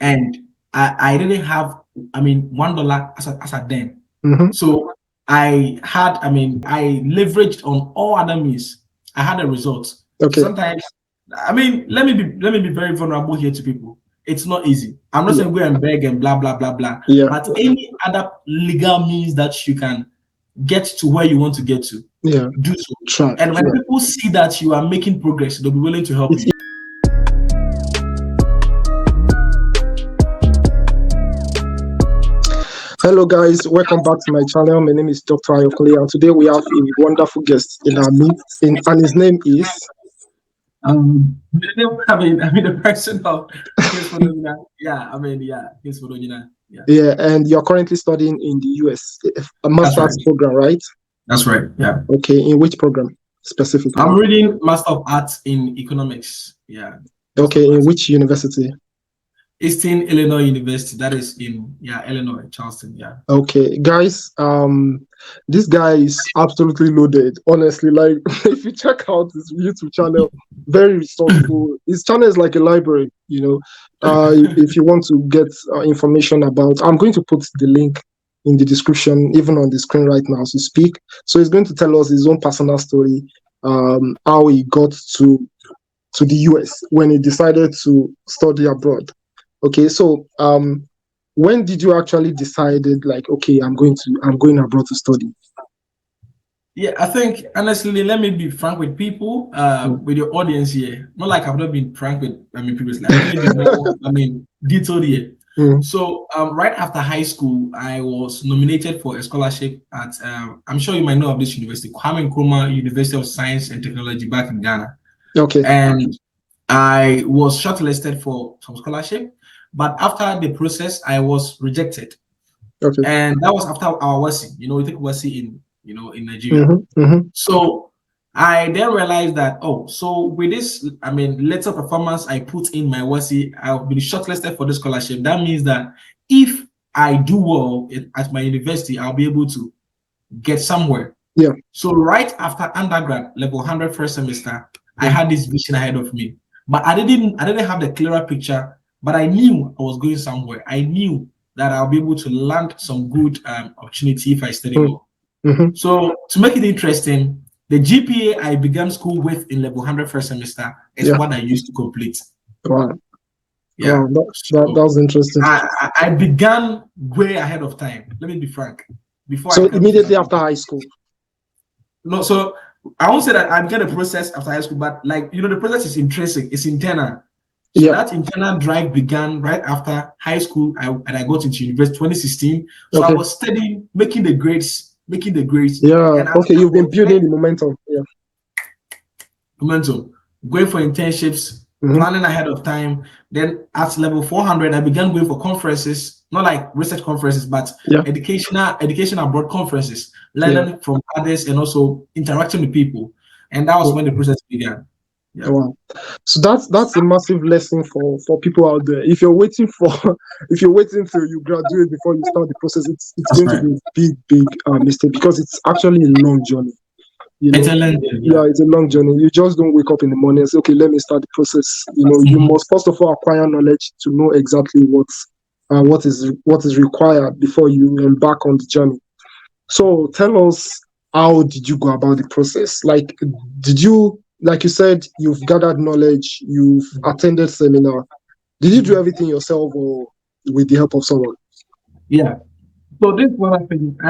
and I didn't have, I mean, $1 as a then. Mm-hmm. So I had, I mean, I leveraged on all other means. I had a result. So Okay. sometimes, I mean, let me be very vulnerable here to people. It's not easy. I'm not Yeah. saying go and beg and blah blah blah blah. Yeah. But any other legal means that you can get to where you want to get to, Yeah. do so. Try. And when Yeah. people see that you are making progress, they'll be willing to help It's you. Hello guys, welcome back to my channel. My name is Dr. Ayokole, and today we have a wonderful guest in our midst, and his name is The person of Kings Phenomena. Kings Phenomena. Yeah, yeah, and you're currently studying in the US, a that's right. master's program, right? That's right. Yeah. Okay, in which program specifically? I'm reading Master of Arts in Economics. Yeah. Master Okay, of in Arts. which university? Eastern Illinois University. That is in Illinois, Charleston. Yeah. Okay, guys, this guy is absolutely loaded. Honestly, like if you check out his YouTube channel, very resourceful. His channel is like a library, you know. If you want to get information about, I'm going to put the link in the description, even on the screen right now as we speak. So he's going to tell us his own personal story, how he got to the US when he decided to study abroad. Okay, so when did you actually decided like, okay, I'm going abroad to study? Yeah, I think honestly, let me be frank with people, with your audience here. Not like I've not been frank with, previously. Let me be more, detailed here. Mm. So, right after high school, I was nominated for a scholarship at, I'm sure you might know of this university, Kwame Nkrumah University of Science and Technology back in Ghana. Okay. And I was shortlisted for some scholarship, but after the process, I was rejected. Okay. And that was after our WASI. We take WASI in Nigeria. Mm-hmm. Mm-hmm. So I then realized that, so with this, letter performance I put in my WASI, I've been shortlisted for the scholarship. That means that if I do well at my university, I'll be able to get somewhere. Yeah. So right after undergrad, level 100 first semester, I had this vision ahead of me. But I didn't have the clearer picture, but I knew I was going somewhere. I knew that I'll be able to land some good opportunity if I study well. Mm-hmm. So to make it interesting, the GPA I began school with in level 100 first semester is what I used to complete. Wow. Yeah. Wow, that was interesting. I began way ahead of time. Let me be frank. So immediately after high school? No, so I won't say that I began the process after high school, but the process is intrinsic, it's internal. So that internal drive began right after high school, and I got into university 2016. So I was studying, making the grades. Yeah. Okay, you've been building the momentum. Yeah. Momentum. Going for internships, planning ahead of time. Then at level 400, I began going for conferences, not like research conferences, but education abroad conferences, learning from others and also interacting with people. And that was when the process began. Yeah. Wow. So that's a massive lesson for people out there. If you're waiting till you graduate before you start the process, it's going to be a big mistake, because it's actually a long journey. It's a long journey. Yeah, it's a long journey. You just don't wake up in the morning and say, okay, let me start the process. You must first of all acquire knowledge to know exactly what is required before you embark on the journey. So tell us, how did you go about the process? Like, like you said, you've gathered knowledge, you've attended seminar. Did you do everything yourself or with the help of someone? Yeah. So this is what happened.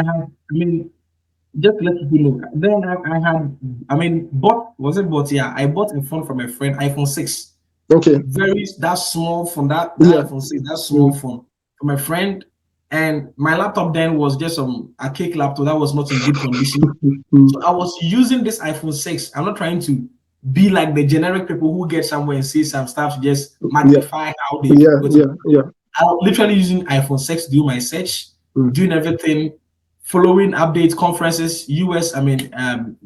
Just to let you know, then I bought a phone from a friend, iPhone 6. Okay. That small phone, that iPhone 6, that small phone from a friend. And my laptop then was just a cake laptop that was not in good condition. So I was using this iPhone 6. I'm not trying to be like the generic people who get somewhere and see some stuff to just magnify how they I was literally using iPhone 6 to do my search, doing everything, following updates, conferences, US, Education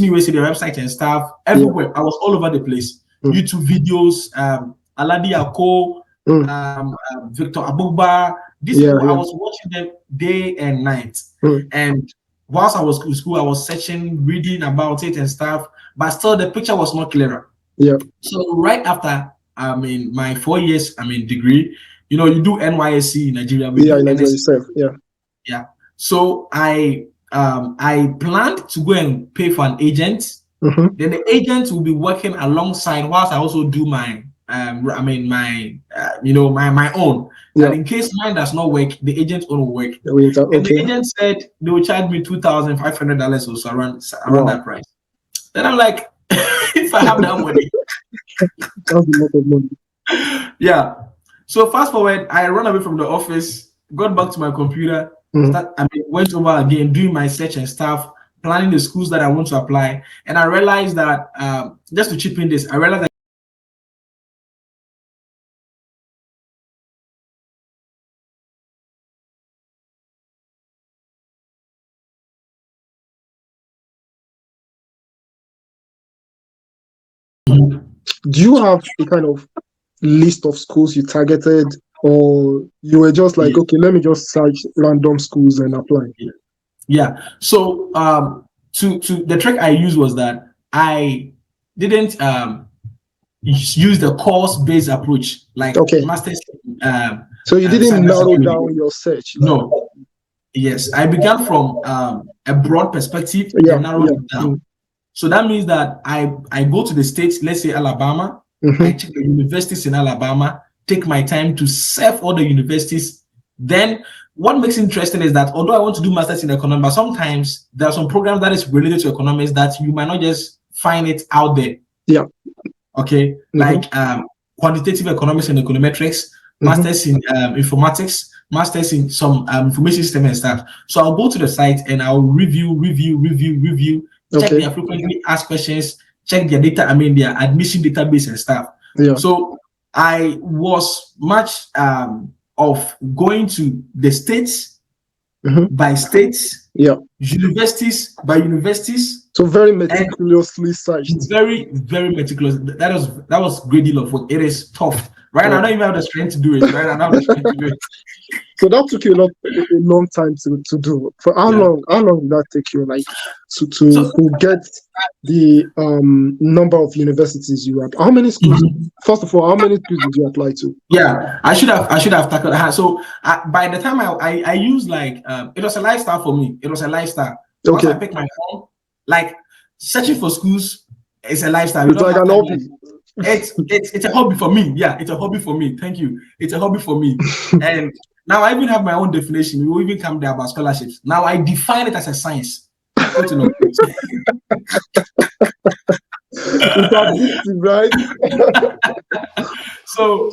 USA, the website and stuff, everywhere. I was all over the place. YouTube videos, Aladi Ako, Victor Abugba. I was watching them day and night. And whilst I was in school, I was searching, reading about it and stuff, but still the picture was not clearer. Yeah. So right after my 4 years degree. You do NYSC in Nigeria. We Yeah, do in Nigeria NSC. itself. Yeah. Yeah. So I planned to go and pay for an agent. Mm-hmm. Then the agent will be working alongside whilst I also do my my own. Yeah. And in case mine does not work, the agent's own will work. The winter. And the Okay. agent said they will charge me $2,500 or so around Wow. that price. Then I'm like, if I have that money, That's a lot of money. yeah. So fast forward, I run away from the office, got back to my computer, went over again, doing my search and stuff, planning the schools that I want to apply. And I realized that, just to chip in this, I realized that Do you have a kind of list of schools you targeted, or you were just like, okay, let me just search random schools and apply? Yeah. So to the trick I used was that I didn't use the course-based approach like masters. So you didn't narrow down your search. No. Yes, I began from a broad perspective and narrowed it down. So that means that I go to the states, let's say Alabama, I check the universities in Alabama, take my time to surf all the universities. Then what makes it interesting is that although I want to do masters in economics, but sometimes there are some programs that is related to economics that you might not just find it out there. Yeah. Okay. Like quantitative economics and econometrics, masters in informatics, masters in some information system and stuff. So I'll go to the site and I'll review, check their frequently asked questions, check their data, their admission database and stuff. Yeah. So I was much of going to the states by states, universities by universities. So very meticulously searched. Very, very meticulous. That was a great deal of work. It is tough. Right now, I don't even have the strength to do it. Right now, I don't have the strength to do it. So that took you a long time to do. For how long? How long did that take you? Like to get the number of universities you had? How many schools? First of all, how many schools did you apply to? Yeah, I should have tackled that. So by the time I used it was a lifestyle for me. It was a lifestyle. Once I picked my phone, like searching for schools is a lifestyle. It's like an hobby. It's a hobby for me. Yeah, it's a hobby for me. Thank you. It's a hobby for me. And now I even have my own definition. We will even come there about scholarships. Now I define it as a science. It's addictive, right? So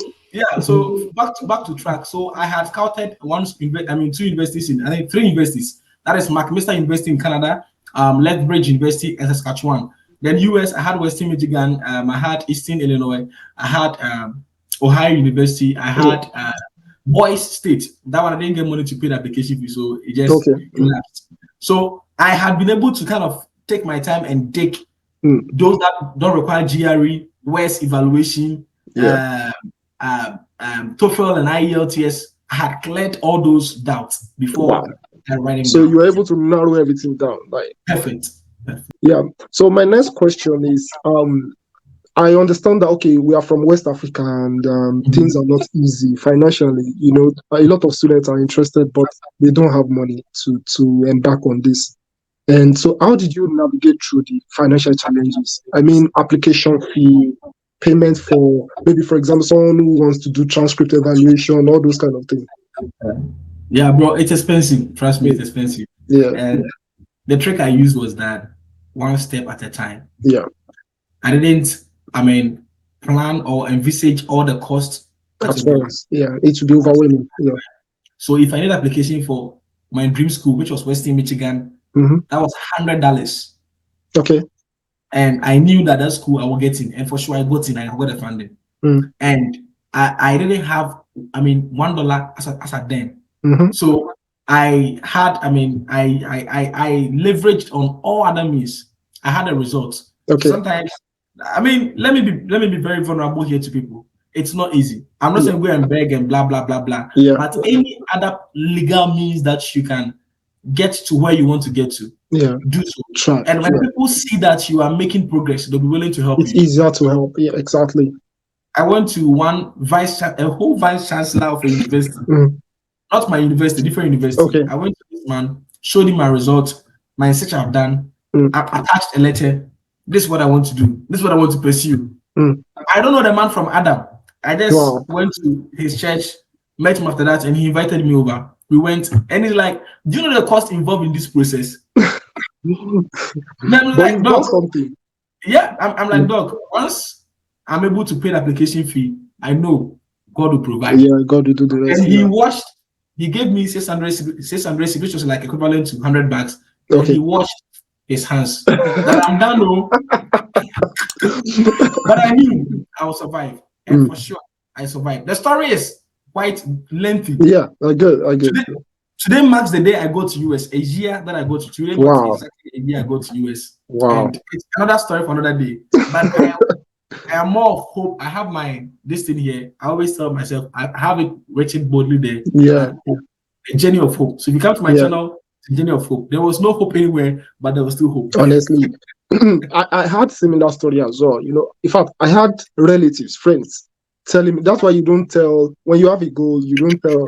back to track. So I had scouted two universities in, I think 3 universities. That is McMaster University in Canada, Lethbridge University in Saskatchewan. Then US, I had Western Michigan, I had Eastern Illinois, I had Ohio University, I had Boise State. That one I didn't get money to pay the application fee, so it just elapsed. So I had been able to kind of take my time and dig those that don't require GRE, WES evaluation, TOEFL and IELTS. I had cleared all those doubts before writing. So you were able to narrow everything down, right? Perfect. Yeah. So my next question is, I understand that we are from West Africa and things are not easy financially. A lot of students are interested, but they don't have money to embark on this. And so, how did you navigate through the financial challenges? Application fee, payment for maybe, for example, someone who wants to do transcript evaluation, all those kind of things. Yeah, bro, it's expensive. Trust me, it's expensive. Yeah. And the trick I used was that one step at a time. Yeah. I didn't, plan or envisage all the costs. At once. Yeah, it should be overwhelming. Yeah. So if I need application for my dream school, which was Western Michigan, that was $100. Okay. And I knew that school I would get in, and for sure I got in. I got the funding, and I didn't have, $1 as a then. So I had, I leveraged on all other means. I had a result. Okay. Sometimes, let me be very vulnerable here to people. It's not easy. I'm not saying go and beg and blah blah blah blah. Yeah. But any other legal means that you can get to where you want to get to, do so. And when people see that you are making progress, they'll be willing to help you. It's easier to help. Yeah, exactly. I went to a whole vice chancellor of a university, not my university, different university. Okay. I went to this man, showed him my result, my research I've done, I attached a letter. This is what I want to do. This is what I want to pursue. I don't know the man from Adam. I just went to his church, met him after that, and he invited me over. We went, and he's like, "Do you know the cost involved in this process?" I'm like, "Dog, something." Yeah, I'm like, "Dog, once I'm able to pay the application fee, I know God will provide." Yeah, God will do the rest. And he gave me 600, which was like equivalent to 100 bucks. And he washed his hands. That I'm done, no. But I knew I will survive. And for sure, I survived. The story is quite lengthy. Yeah, I get. Today marks the day I go to US. A year that I go to. Today marks exactly a year I go to US. Wow. And it's another story for another day. But I am more of hope. I have this thing here. I always tell myself, I have it written boldly there. Yeah. A journey of hope. So if you come to my channel, it's a journey of hope. There was no hope anywhere, but there was still hope. Honestly, I had similar story as well. You know, in fact, I had relatives, friends telling me that's why you don't tell when you have a goal, you don't tell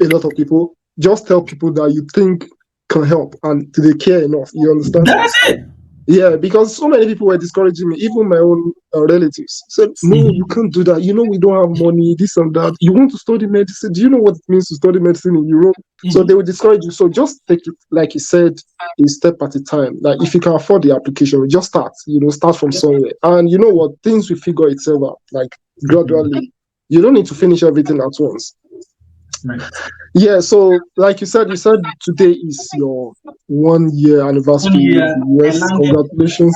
a lot of people. Just tell people that you think can help and they care enough. You understand? That's it. Yeah, because so many people were discouraging me, even my own relatives said, "No, you can't do that. You know, we don't have money, this and that. You want to study medicine? Do you know what it means to study medicine in Europe?" So they will discourage you. So just take it, like he said, a step at a time. Like if you can afford the application, just start. Start from somewhere. And you know what? Things will figure itself out, like gradually. You don't need to finish everything at once. Right. Yeah, so like you said today is your 1 year anniversary in the US. Congratulations.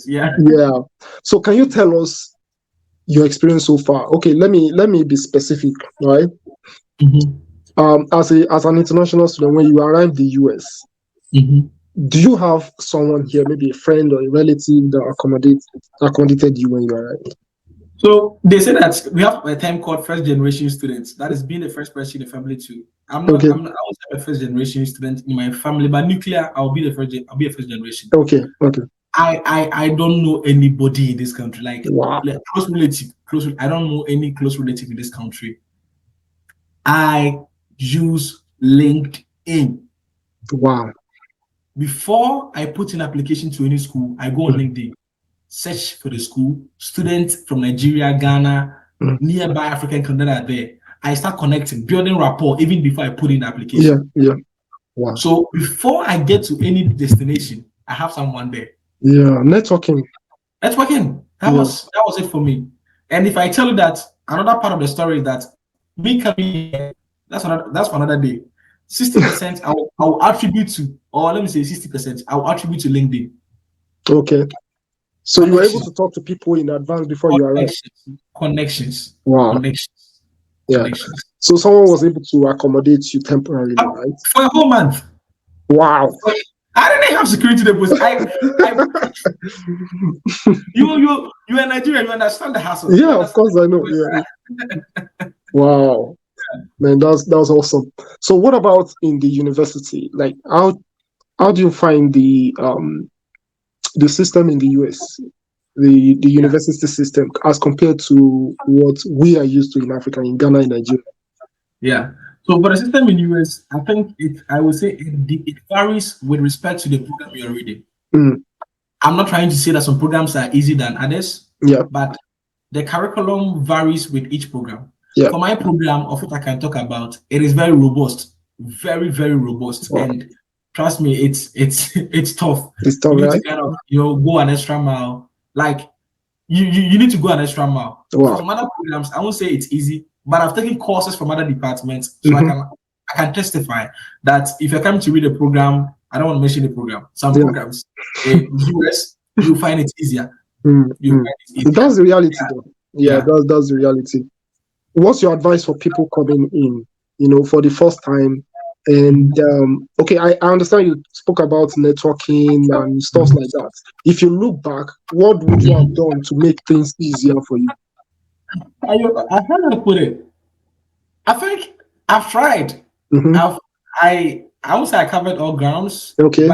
Yeah. So can you tell us your experience so far? Okay, let me be specific, right? As an international student, when you arrived in the US, do you have someone here, maybe a friend or a relative that accommodated you when you arrived? So they say that we have a term called first generation students. That is being the first person in the family too. I was a first generation student in my family, but nuclear, I'll be a first generation. Okay. I don't know anybody in this country, like close relative. I don't know any close relative in this country. I use LinkedIn. Wow. Before I put in application to any school, I go on LinkedIn, search for the school, students from Nigeria, Ghana, nearby African country are there. I start connecting, building rapport even before I put in the application. Yeah. Wow. So before I get to any destination, I have someone there. Yeah, networking. That was it for me. And if I tell you that another part of the story is that me coming here, that's for another day. 60% I will attribute to, or let me say 60%, I will attribute to LinkedIn. Okay. So you were able to talk to people in advance before you arrived? Connections. Wow. Connections. Yeah. Connections. So someone was able to accommodate you temporarily, right? For a whole month. Wow. I didn't have security deposit. You're in Nigeria, you understand the hassle. Yeah, of course I know. Yeah. Wow. Man, that's awesome. So what about in the university? Like how do you find the system in the US, the university system, as compared to what we are used to in Africa, in Ghana, in Nigeria? Yeah. So for the system in US, I think I would say it varies with respect to the program you're reading. I'm not trying to say that some programs are easier than others. Yeah. But the curriculum varies with each program. Yeah. For my program, of what I can talk about, it is very robust, very, very robust. Wow. And trust me, it's tough. It's tough, you need right? to kind of go an extra mile. Like you need to go an extra mile. Wow. For some other programs, I won't say it's easy, but I've taken courses from other departments, so I can testify that if you're coming to read a program, I don't want to mention the program. Some programs in the US, you find it easier. Find it easier. That's the reality, though. Yeah. That's the reality. What's your advice for people coming in, for the first time? And okay, I understand you spoke about networking and stuff like that. If you look back, what would you have done to make things easier for you? How do I put it? I think I've tried. I would say I covered all grounds. Okay,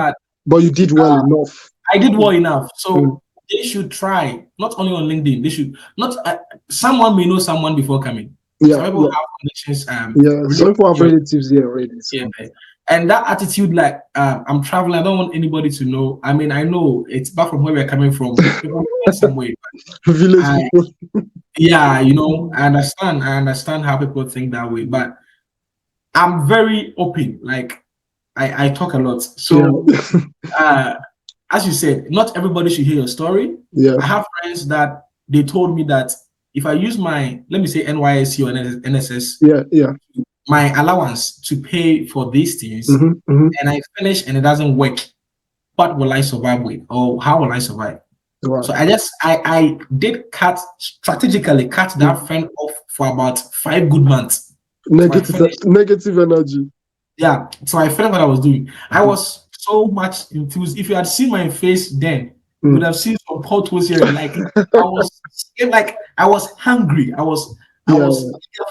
but you did well enough. I did well enough. So they should try, not only on LinkedIn, they should not, someone may know someone before coming. Yeah, Some people yeah, have connections, yeah. Some people have relatives here already. So. yeah. And that attitude, like, I'm traveling, I don't want anybody to know. I mean, I know it's back from where we're coming from. People are some way. Village people. Yeah, you know, I understand how people think that way, but I'm very open. Like, I talk a lot. So, as you said, not everybody should hear your story. Yeah. I have friends that they told me that if I use my, let me say, NYSC or NSS, yeah, my allowance to pay for these things, and I finish and it doesn't work, what will I survive with, or how will I survive? Wow. So I did strategically cut that friend off for about 5 good months. Negative energy. Yeah, so I finished what I was doing. I was so much enthused. If you had seen my face then, you would have seen some potholes here. Like, I was hungry. I was here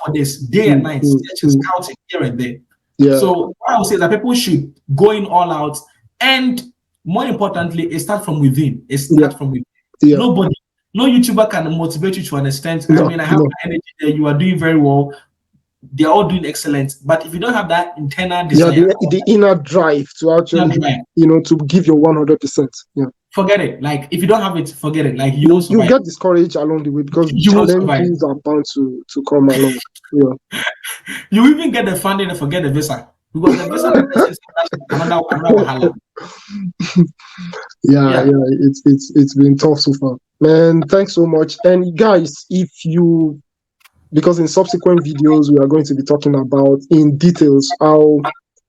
for this day and night, scouting here and there. Yeah. So what I would say is that people should go in all out, and more importantly, it starts from within. It starts from within. Yeah. Nobody, no YouTuber can motivate you to understand. I mean, I have my energy there. You are doing very well. They're all doing excellent. But if you don't have that internal desire, the inner drive to actually, to give your 100%. Yeah. Forget it. Like, if you don't have it, forget it. Like, you get discouraged along the way because challenges are bound to come along. Yeah. You even get the funding and forget the visa, because the visa is another wahala. Yeah. It's been tough so far, man. Thanks so much. And guys, because in subsequent videos we are going to be talking about in details how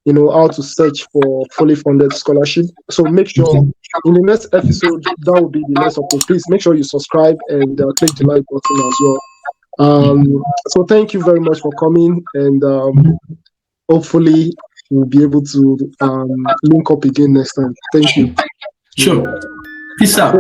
to search for fully funded scholarship. So make sure in the next episode, that will be the next upload. Please make sure you subscribe and click the like button as well. So thank you very much for coming, and hopefully we'll be able to link up again next time. Thank you. Sure. Peace out.